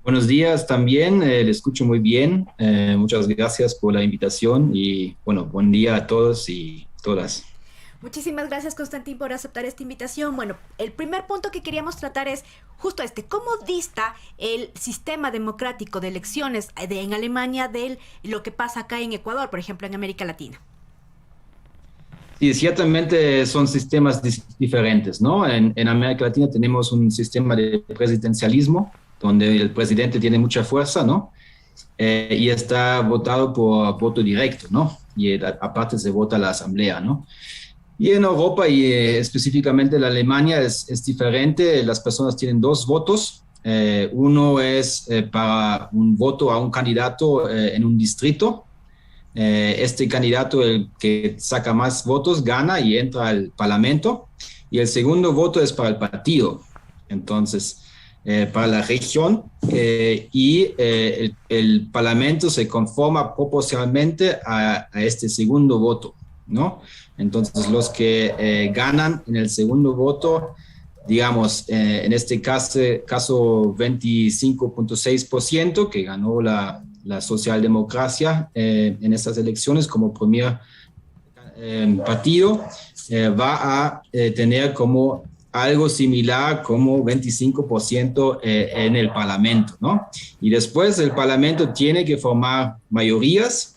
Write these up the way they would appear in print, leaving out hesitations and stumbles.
Buenos días también, le escucho muy bien. Muchas gracias por la invitación y bueno, buen día a todos y todas. Muchísimas gracias, Constantín, por aceptar esta invitación. Bueno, el primer punto que queríamos tratar es justo este: ¿cómo dista el sistema democrático de elecciones en Alemania de lo que pasa acá en Ecuador, por ejemplo, en América Latina? Sí, ciertamente son sistemas diferentes, ¿no? En América Latina tenemos un sistema de presidencialismo donde el presidente tiene mucha fuerza, ¿no? Y está votado por voto directo, ¿no? Y aparte se vota la asamblea, ¿no? Y en Europa y específicamente en Alemania es diferente. Las personas tienen dos votos. Uno es para un voto a un candidato en un distrito. Este candidato, el que saca más votos, gana y entra al parlamento. Y el segundo voto es para el partido. Entonces, para la región el parlamento se conforma proporcionalmente a este segundo voto, ¿no? Entonces, los que ganan en el segundo voto, digamos, en este caso 25,6%, que ganó la socialdemocracia en estas elecciones como primer partido, va a tener como algo similar como 25% en el Parlamento, ¿no? Y después el Parlamento tiene que formar mayorías.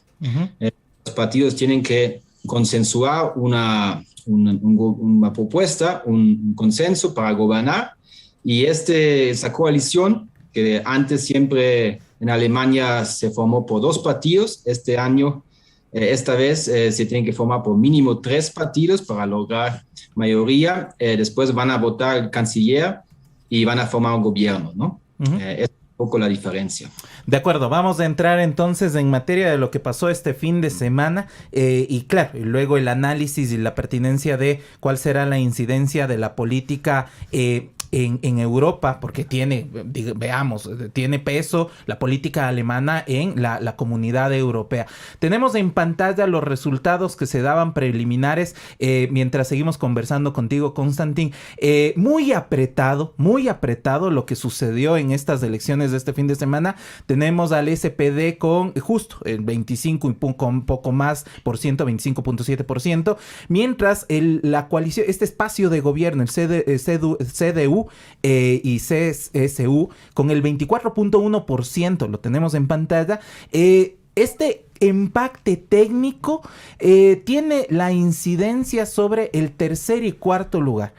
Los partidos tienen que consensuar una propuesta, un consenso para gobernar. Y esa coalición, que antes siempre en Alemania se formó por dos partidos, esta vez se tienen que formar por mínimo tres partidos para lograr mayoría. Después van a votar el canciller y van a formar un gobierno, ¿no? Es un poco la diferencia. De acuerdo, vamos a entrar entonces en materia de lo que pasó este fin de semana y claro, y luego el análisis y la pertinencia de cuál será la incidencia de la política en Europa, porque tiene peso la política alemana en la comunidad europea. Tenemos en pantalla los resultados que se daban preliminares mientras seguimos conversando contigo, Constantín. Muy apretado lo que sucedió en estas elecciones de este fin de semana. Tenemos al SPD con justo el 25 y con poco más por ciento, 25.7%, mientras la coalición, este espacio de gobierno, el CDU y CSU, con el 24.1%, lo tenemos en pantalla. Este empate técnico tiene la incidencia sobre el tercer y cuarto lugar.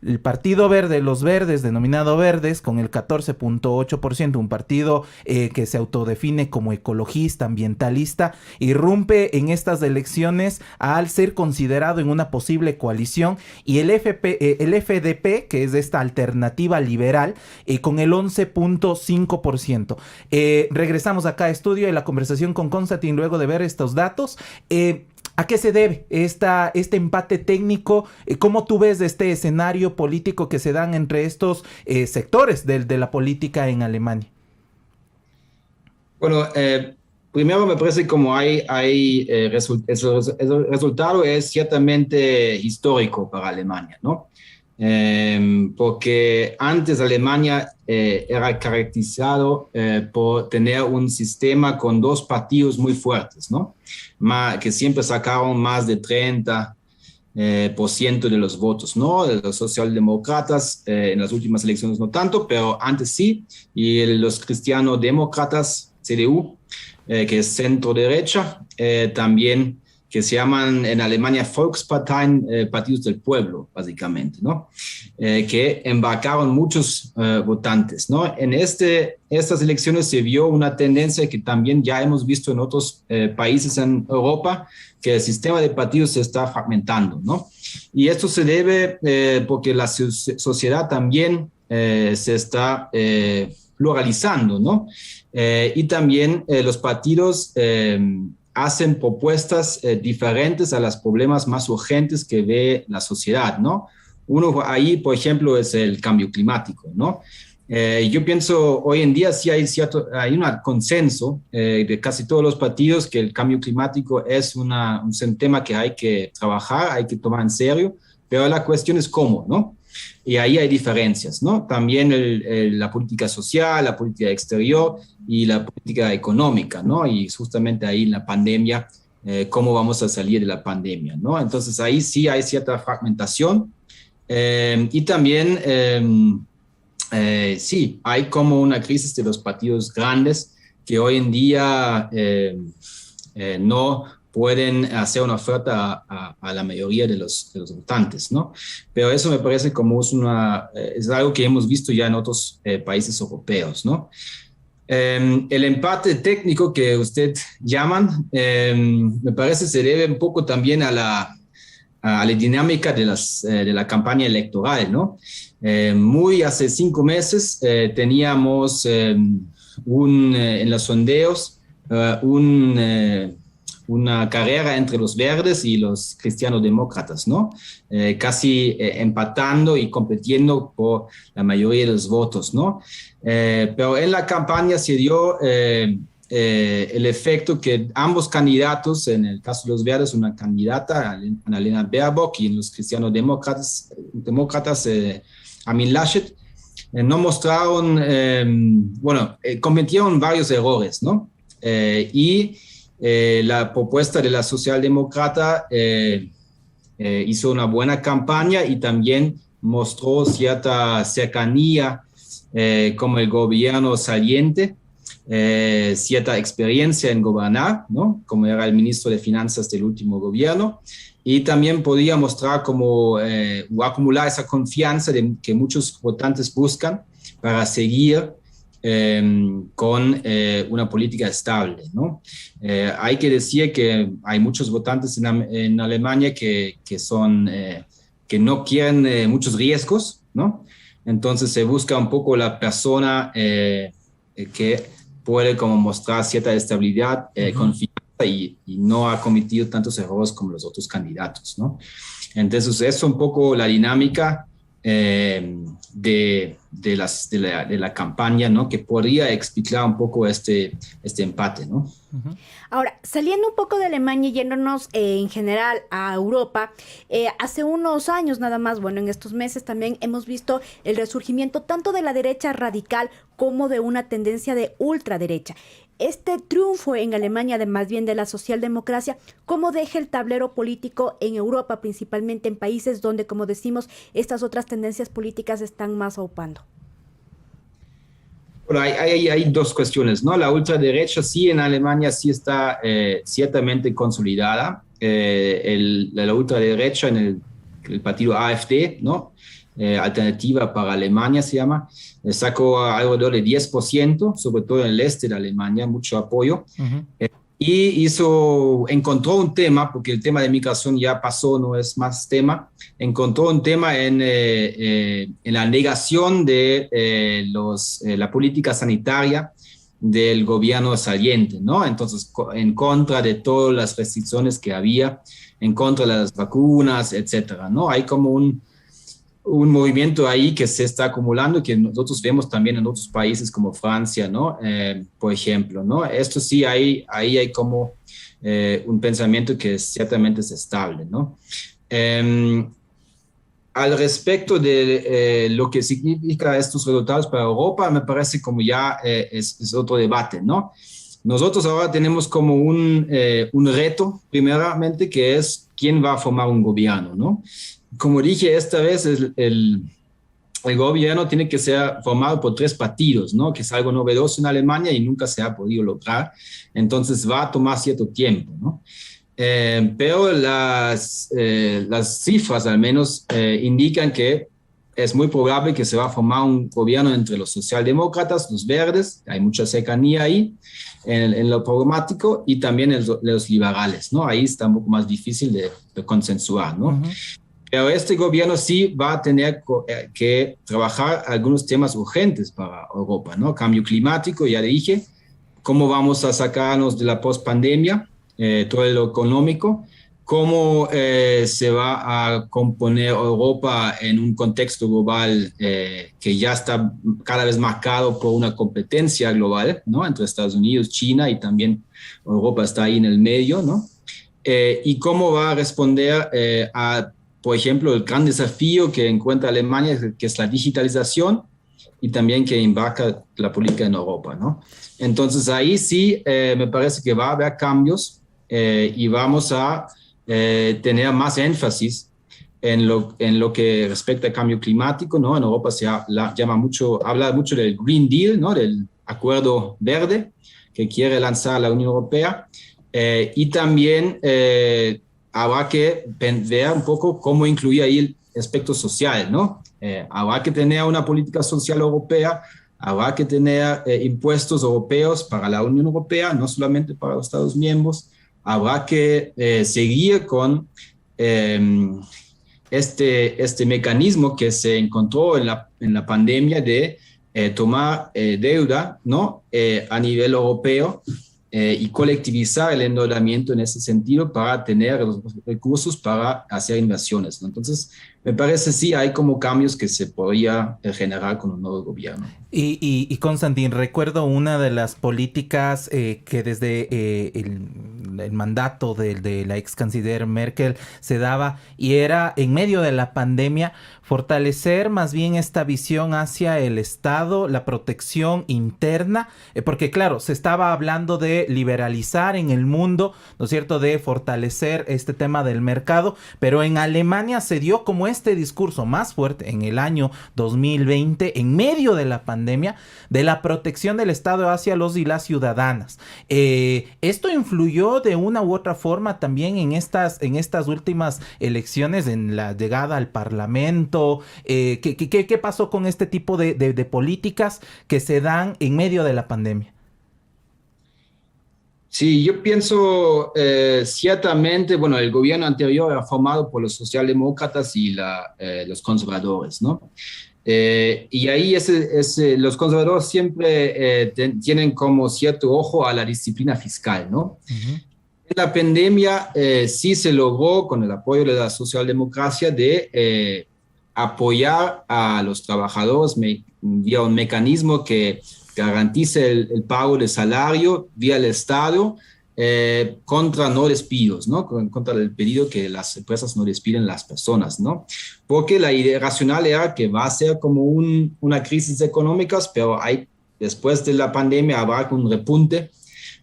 El Partido Verde, los Verdes, denominado Verdes, con el 14.8%, un partido que se autodefine como ecologista, ambientalista, irrumpe en estas elecciones al ser considerado en una posible coalición, y el FDP, que es esta alternativa liberal, con el 11.5%. Regresamos acá a estudio y la conversación con Constantín luego de ver estos datos. ¿A qué se debe este empate técnico? ¿Cómo tú ves este escenario político que se dan entre estos sectores de la política en Alemania? Bueno, primero me parece como el resultado es ciertamente histórico para Alemania, ¿no? Porque antes Alemania era caracterizado por tener un sistema con dos partidos muy fuertes, ¿no? Que siempre sacaron más de 30% de los votos, ¿no? Los socialdemócratas en las últimas elecciones no tanto, pero antes sí, y los cristiano-demócratas, CDU, que es centro-derecha, también, que se llaman en Alemania Volksparteien, partidos del pueblo, básicamente, ¿no? Que embarcaron muchos votantes, ¿no? En estas elecciones se vio una tendencia que también ya hemos visto en otros países en Europa, que el sistema de partidos se está fragmentando, ¿no? Y esto se debe porque la sociedad también se está pluralizando, ¿no? Y también los partidos hacen propuestas diferentes a los problemas más urgentes que ve la sociedad, ¿no? Uno ahí, por ejemplo, es el cambio climático, ¿no? Yo pienso hoy en día sí hay un consenso de casi todos los partidos que el cambio climático es un tema que hay que trabajar, hay que tomar en serio, pero la cuestión es cómo, ¿no? Y ahí hay diferencias, ¿no? También la política social, la política exterior y la política económica, ¿no? Y justamente ahí en la pandemia, cómo vamos a salir de la pandemia, ¿no? Entonces ahí sí hay cierta fragmentación y también sí, hay como una crisis de los partidos grandes que hoy en día no pueden hacer una oferta a la mayoría de los votantes, ¿no? Pero eso me parece como es algo que hemos visto ya en otros países europeos, ¿no? El empate técnico que usted llaman, me parece se debe un poco también a la dinámica de la campaña electoral, ¿no? Muy hace 5 meses teníamos en los sondeos una carrera entre los verdes y los cristianos-demócratas, ¿no? Casi empatando y compitiendo por la mayoría de los votos, ¿no? Pero en la campaña se dio el efecto que ambos candidatos, en el caso de los verdes, una candidata, Annalena Baerbock, y en los cristianos-demócratas, Armin Laschet, no mostraron, cometieron varios errores, ¿no? La propuesta de la socialdemócrata hizo una buena campaña y también mostró cierta cercanía como el gobierno saliente, cierta experiencia en gobernar, ¿no? Como era el ministro de Finanzas del último gobierno, y también podía mostrar como o acumular esa confianza que muchos votantes buscan para seguir con una política estable, ¿no? Hay que decir que hay muchos votantes en Alemania que no quieren muchos riesgos, ¿no? Entonces se busca un poco la persona que puede como mostrar cierta estabilidad, confianza y no ha cometido tantos errores como los otros candidatos, ¿no? Entonces eso es un poco la dinámica de la campaña, ¿no? Que podría explicar un poco este empate, ¿no? Ahora, saliendo un poco de Alemania y yéndonos en general a Europa, hace unos años nada más, bueno, en estos meses también hemos visto el resurgimiento tanto de la derecha radical como de una tendencia de ultraderecha. Este triunfo en Alemania, de más bien de la socialdemocracia, ¿cómo deja el tablero político en Europa, principalmente en países donde, como decimos, estas otras tendencias políticas están más aupando? Bueno, hay dos cuestiones, ¿no? La ultraderecha sí en Alemania sí está ciertamente consolidada. La ultraderecha en el partido AfD, ¿no? Alternativa para Alemania se llama, sacó alrededor de 10%, sobre todo en el este de Alemania, mucho apoyo. Y encontró un tema, porque el tema de migración ya pasó, no es más tema, encontró un tema en la negación de la política sanitaria del gobierno saliente, ¿no? Entonces, en contra de todas las restricciones que había, en contra de las vacunas, etcétera, ¿no? Hay como un movimiento ahí que se está acumulando y que nosotros vemos también en otros países como Francia, ¿no? Por ejemplo, ¿no? Esto sí, ahí hay como un pensamiento que ciertamente es estable, ¿no? Al respecto de lo que significa estos resultados para Europa, me parece como ya es otro debate, ¿no? Nosotros ahora tenemos como un reto, primeramente, que es quién va a formar un gobierno, ¿no? Como dije, esta vez el gobierno tiene que ser formado por 3 partidos, ¿no? Que es algo novedoso en Alemania y nunca se ha podido lograr. Entonces va a tomar cierto tiempo, ¿no? Pero las cifras al menos indican que es muy probable que se va a formar un gobierno entre los socialdemócratas, los verdes, hay mucha cercanía ahí en lo programático, y también los liberales, ¿no? Ahí está un poco más difícil de consensuar, ¿no? Pero este gobierno sí va a tener que trabajar algunos temas urgentes para Europa, ¿no? Cambio climático, ya dije, cómo vamos a sacarnos de la post-pandemia, todo lo económico, cómo se va a componer Europa en un contexto global que ya está cada vez marcado por una competencia global, ¿no? Entre Estados Unidos, China, y también Europa está ahí en el medio, ¿no? Y cómo va a responder a por ejemplo, el gran desafío que encuentra Alemania, que es la digitalización y también que embarca la política en Europa, ¿no? Entonces ahí sí me parece que va a haber cambios y vamos a tener más énfasis en lo que respecta al cambio climático, ¿no? En Europa se habla mucho del Green Deal, ¿no? Del Acuerdo Verde que quiere lanzar la Unión Europea, y también habrá que ver un poco cómo incluir ahí el aspecto social, ¿no? Habrá que tener una política social europea, habrá que tener impuestos europeos para la Unión Europea, no solamente para los Estados miembros, habrá que seguir con este mecanismo que se encontró en la pandemia de tomar deuda, ¿no? A nivel europeo y colectivizar el endeudamiento en ese sentido para tener los recursos para hacer inversiones, ¿no? Entonces, me parece sí hay como cambios que se podría generar con un nuevo gobierno. Y Konstantin, recuerdo una de las políticas que desde el mandato de la ex canciller Merkel se daba, y era en medio de la pandemia fortalecer más bien esta visión hacia el Estado, la protección interna, porque claro, se estaba hablando de liberalizar en el mundo, ¿no es cierto?, de fortalecer este tema del mercado, pero en Alemania se dio como este discurso más fuerte en el año 2020, en medio de la pandemia, de la protección del Estado hacia los y las ciudadanas. Esto influyó de una u otra forma también en estas últimas elecciones, en la llegada al Parlamento. ¿Qué pasó con este tipo de políticas que se dan en medio de la pandemia? Sí, yo pienso ciertamente, bueno, el gobierno anterior era formado por los socialdemócratas y los conservadores, ¿no? Y ahí los conservadores siempre tienen como cierto ojo a la disciplina fiscal, ¿no? Uh-huh. En la pandemia sí se logró, con el apoyo de la socialdemocracia, de apoyar a los trabajadores vía un mecanismo que garantice el pago de salario vía el Estado contra no despidos, ¿no? Contra el pedido que las empresas no despiden las personas, ¿no? Porque la idea racional era que va a ser como una crisis económica, pero después de la pandemia habrá un repunte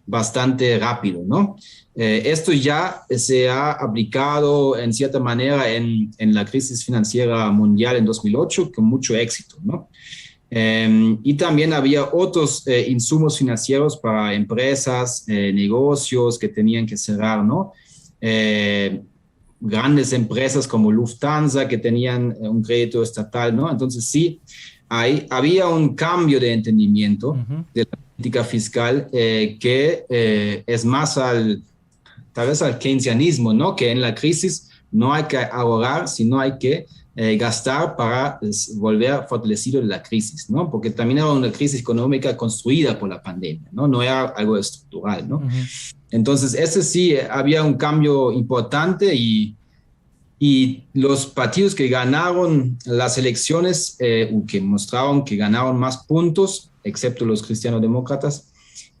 bastante rápido, ¿no? Esto ya se ha aplicado en cierta manera en la crisis financiera mundial en 2008 con mucho éxito, ¿no? Y también había otros insumos financieros para empresas, negocios que tenían que cerrar, ¿no? Grandes empresas como Lufthansa que tenían un crédito estatal, ¿no? Entonces sí, había un cambio de entendimiento uh-huh. de la política fiscal que es más tal vez al keynesianismo, ¿no? Que en la crisis no hay que ahorrar, sino hay que gastar para volver fortalecido de la crisis, ¿no? Porque también era una crisis económica construida por la pandemia, ¿no? No era algo estructural, ¿no? Uh-huh. Entonces, ese sí, había un cambio importante y los partidos que ganaron las elecciones, que mostraron que ganaron más puntos, excepto los cristianos-demócratas,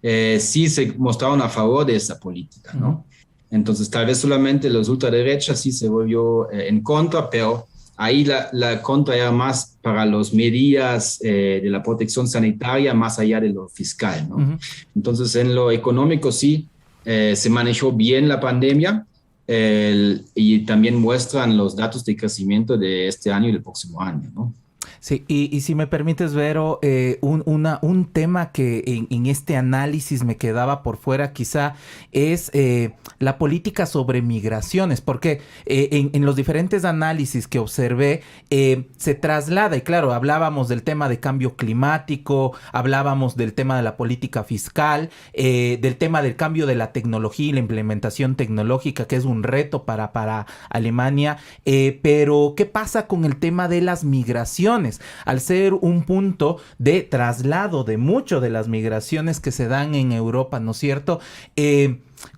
sí se mostraron a favor de esa política, ¿no? Uh-huh. Entonces, tal vez solamente los ultraderechas sí se volvió en contra, pero ahí la contra era más para las medidas de la protección sanitaria, más allá de lo fiscal, ¿no? Uh-huh. Entonces, en lo económico sí se manejó bien la pandemia y también muestran los datos de crecimiento de este año y del próximo año, ¿no? Sí, y si me permites, Vero, un tema que en este análisis me quedaba por fuera quizá es la política sobre migraciones, porque en los diferentes análisis que observé se traslada, y claro, hablábamos del tema de cambio climático, hablábamos del tema de la política fiscal, del tema del cambio de la tecnología y la implementación tecnológica, que es un reto para Alemania, pero ¿qué pasa con el tema de las migraciones? Al ser un punto de traslado de mucho de las migraciones que se dan en Europa, ¿no es cierto?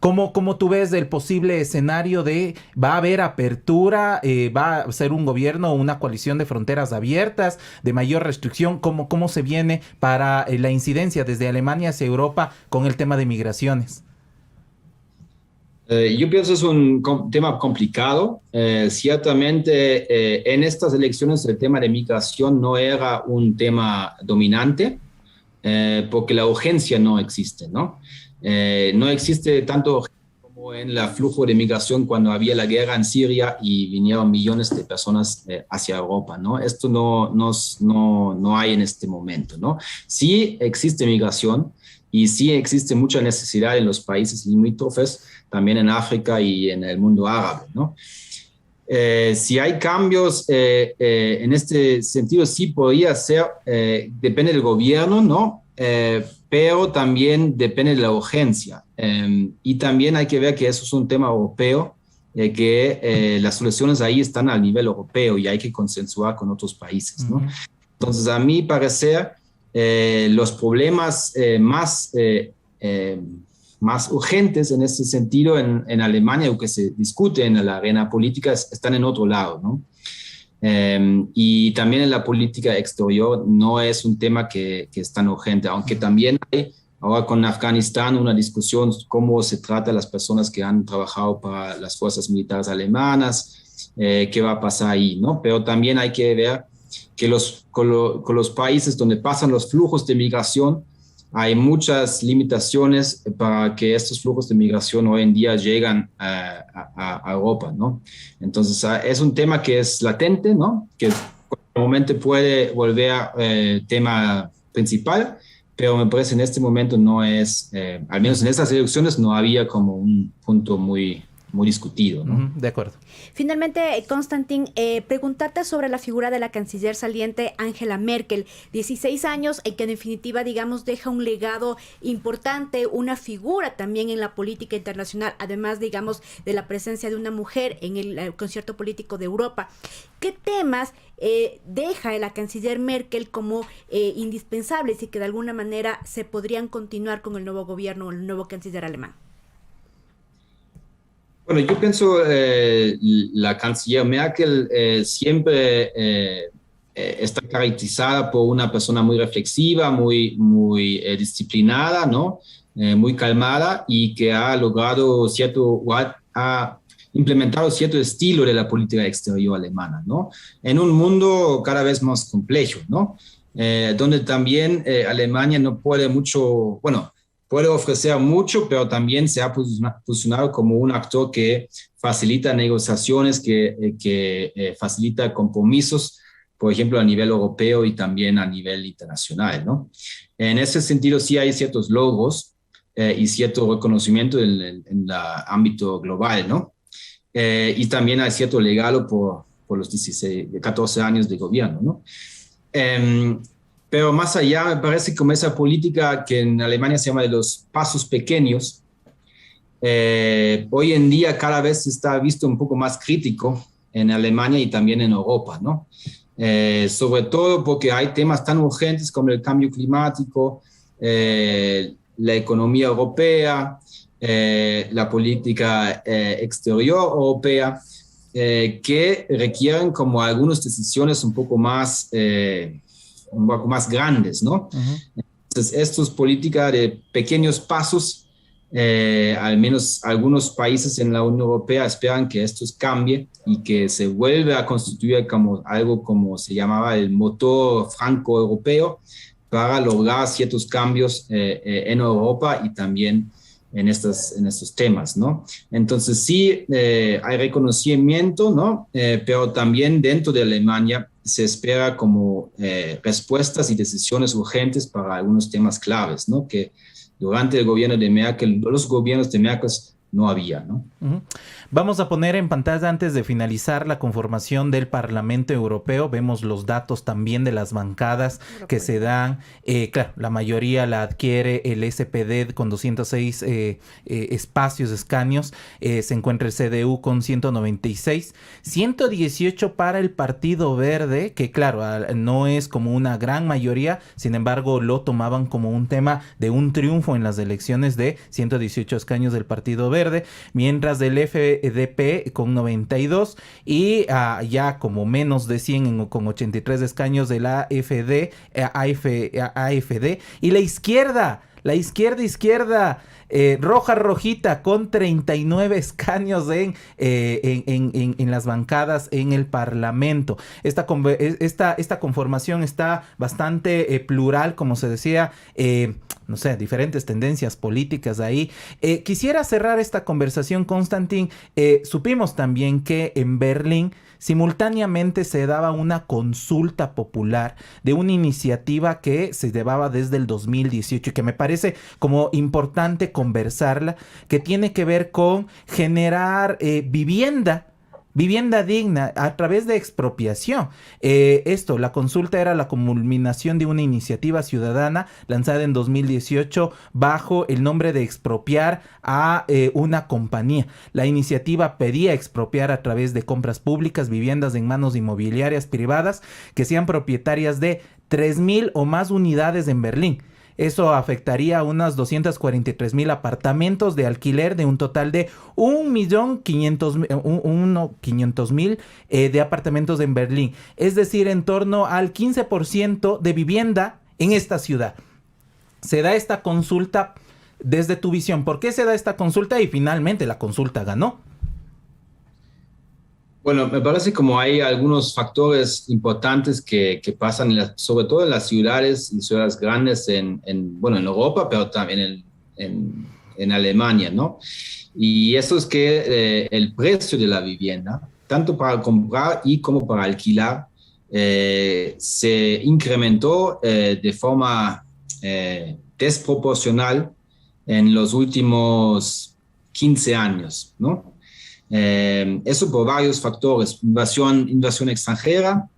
¿Cómo tú ves el posible escenario de va a haber apertura, va a ser un gobierno o una coalición de fronteras abiertas, de mayor restricción? ¿Cómo se viene para la incidencia desde Alemania hacia Europa con el tema de migraciones? Yo pienso es un tema complicado. Ciertamente, en estas elecciones el tema de migración no era un tema dominante, porque la urgencia no existe, ¿no? No existe tanto como en el flujo de migración cuando había la guerra en Siria y vinieron millones de personas hacia Europa, ¿no? Esto no hay en este momento, ¿no? Sí existe migración y sí existe mucha necesidad en los países limítrofes, también en África y en el mundo árabe, ¿no? Si hay cambios en este sentido, sí podría ser, depende del gobierno, ¿no? Pero también depende de la urgencia. Y también hay que ver que eso es un tema europeo, que las soluciones ahí están a nivel europeo y hay que consensuar con otros países, ¿no? Entonces, a mi parecer, los problemas más urgentes en este sentido en Alemania, o que se discute en la arena política, están en otro lado, ¿no? Y también en la política exterior no es un tema que es tan urgente, aunque también hay ahora con Afganistán una discusión cómo se trata a las personas que han trabajado para las fuerzas militares alemanas, qué va a pasar ahí, ¿no? Pero también hay que ver que con los países donde pasan los flujos de migración, hay muchas limitaciones para que estos flujos de migración hoy en día llegan a Europa, ¿no? Entonces, es un tema que es latente, ¿no? Que momento puede volver tema principal, pero me parece en este momento no es, al menos en estas elecciones, no había como un punto muy discutido, ¿no? De acuerdo. Finalmente, Konstantin, preguntarte sobre la figura de la canciller saliente Angela Merkel, 16 años, en que en definitiva, digamos, deja un legado importante, una figura también en la política internacional, además, digamos, de la presencia de una mujer en el concierto político de Europa. ¿Qué temas deja la canciller Merkel como indispensables y que de alguna manera se podrían continuar con el nuevo gobierno o el nuevo canciller alemán? Bueno, yo pienso la canciller Merkel siempre está caracterizada por una persona muy reflexiva, muy disciplinada, ¿no? Muy calmada y que ha logrado ha implementado cierto estilo de la política exterior alemana, ¿no? En un mundo cada vez más complejo, ¿no? Donde también Alemania no puede mucho, bueno, puede ofrecer mucho, pero también se ha posicionado como un actor que facilita negociaciones, que facilita compromisos, por ejemplo, a nivel europeo y también a nivel internacional, ¿no? En ese sentido, sí hay ciertos logros y cierto reconocimiento en el ámbito global, ¿no? Y también hay cierto legado por los 14 años de gobierno, ¿no? Pero más allá, me parece como esa política que en Alemania se llama de los pasos pequeños, hoy en día cada vez se está visto un poco más crítico en Alemania y también en Europa, ¿no? Sobre todo porque hay temas tan urgentes como el cambio climático, la economía europea, la política exterior europea, que requieren como algunas decisiones un poco más grandes, ¿no? Entonces, esto es política de pequeños pasos. Al menos algunos países en la Unión Europea esperan que esto cambie y que se vuelva a constituir como algo como se llamaba el motor franco-europeo para lograr ciertos cambios en Europa y también en estos temas, ¿no? Entonces sí hay reconocimiento, ¿no? Pero también dentro de Alemania se espera como respuestas y decisiones urgentes para algunos temas claves, ¿no? Que durante el gobierno de Merkel, los gobiernos de Merkel no había, ¿no? Vamos a poner en pantalla antes de finalizar la conformación del Parlamento Europeo. Vemos los datos también de las bancadas que se dan. Claro, la mayoría la adquiere el SPD con 206 espacios, escaños. Se encuentra el CDU con 196. 118 para el Partido Verde, que claro, no es como una gran mayoría. Sin embargo, lo tomaban como un tema de un triunfo en las elecciones de 118 escaños del Partido Verde. Mientras del FDP con 92 y ya como menos de 100 con 83 escaños de la AfD y la izquierda La izquierda, roja rojita, con 39 escaños en las bancadas en el Parlamento. Esta conformación está bastante plural, como se decía, no sé, diferentes tendencias políticas ahí. Quisiera cerrar esta conversación, Constantin. Supimos también que en Berlín simultáneamente se daba una consulta popular de una iniciativa que se llevaba desde el 2018 y que me parece como importante conversarla, que tiene que ver con generar vivienda digna a través de expropiación. La consulta era la culminación de una iniciativa ciudadana lanzada en 2018 bajo el nombre de expropiar a una compañía. La iniciativa pedía expropiar a través de compras públicas viviendas en manos inmobiliarias privadas que sean propietarias de 3,000 o más unidades en Berlín. Eso afectaría a unas 243,000 apartamentos de alquiler de un total de 1,500,000 de apartamentos en Berlín. Es decir, en torno al 15% de vivienda en esta ciudad. Se da esta consulta desde tu visión. ¿Por qué se da esta consulta? Y finalmente la consulta ganó. Bueno, me parece como hay algunos factores importantes que pasan, sobre todo en las ciudades y ciudades grandes en Europa, pero también en Alemania, ¿no? Y eso es que el precio de la vivienda, tanto para comprar y como para alquilar, se incrementó de forma desproporcional en los últimos 15 años, ¿no? Eso por varios factores: inversión extranjera,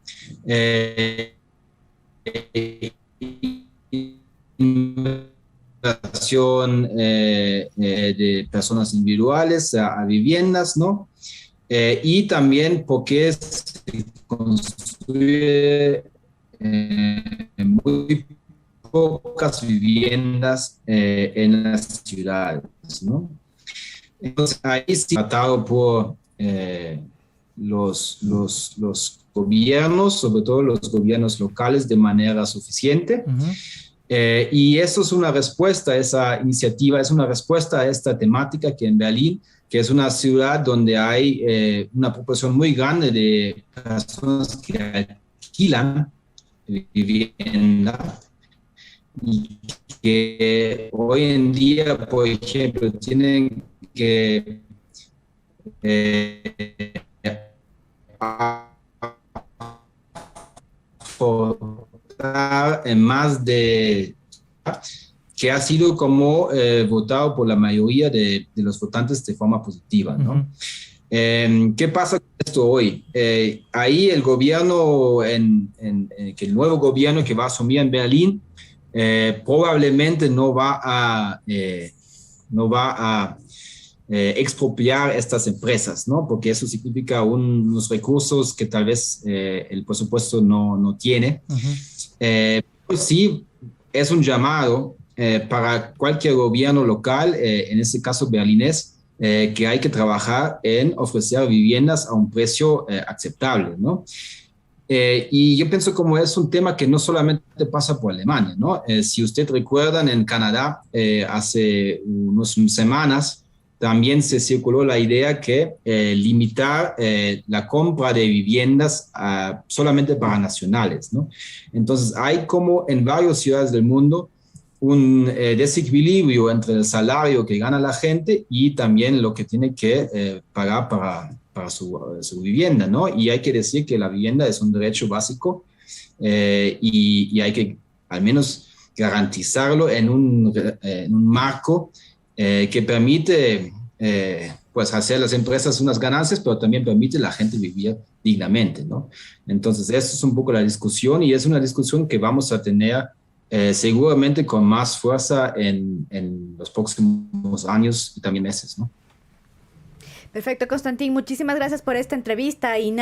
inversión de personas individuales a viviendas, ¿no? Y también porque se construye muy pocas viviendas en las ciudades, ¿no? Entonces, ahí sí, tratado por los gobiernos, sobre todo los gobiernos locales, de manera suficiente. Uh-huh. Y eso es una respuesta, esa iniciativa es una respuesta a esta temática que en Berlín, que es una ciudad donde hay una proporción muy grande de personas que alquilan vivienda y que hoy en día, por ejemplo, tienen que votar en más de que ha sido como votado por la mayoría de los votantes de forma positiva, ¿no? Uh-huh. ¿Qué pasa con esto hoy? Ahí el gobierno, que el nuevo gobierno que va a asumir en Berlín, probablemente no va a expropiar estas empresas, ¿no? Porque eso significa unos recursos que tal vez el presupuesto no tiene. Uh-huh. Pues sí, es un llamado para cualquier gobierno local, en este caso berlinés, que hay que trabajar en ofrecer viviendas a un precio aceptable, ¿no? Y yo pienso como es un tema que no solamente pasa por Alemania, ¿no? Si usted recuerdan, en Canadá hace unas semanas también se circuló la idea que limitar la compra de viviendas solamente para nacionales, ¿no? Entonces hay como en varias ciudades del mundo un desequilibrio entre el salario que gana la gente y también lo que tiene que pagar para su vivienda, ¿no? Y hay que decir que la vivienda es un derecho básico y hay que al menos garantizarlo en un marco que permite pues hacer a las empresas unas ganancias, pero también permite a la gente vivir dignamente, ¿no? Entonces, eso es un poco la discusión, y es una discusión que vamos a tener seguramente con más fuerza en los próximos años y también meses, ¿no? Perfecto, Constantin, muchísimas gracias por esta entrevista y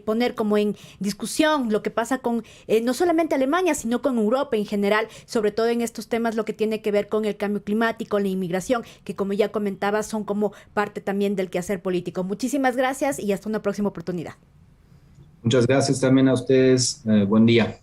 poner como en discusión lo que pasa con no solamente Alemania, sino con Europa en general, sobre todo en estos temas, lo que tiene que ver con el cambio climático, la inmigración, que como ya comentaba son como parte también del quehacer político. Muchísimas gracias y hasta una próxima oportunidad. Muchas gracias también a ustedes. Buen día.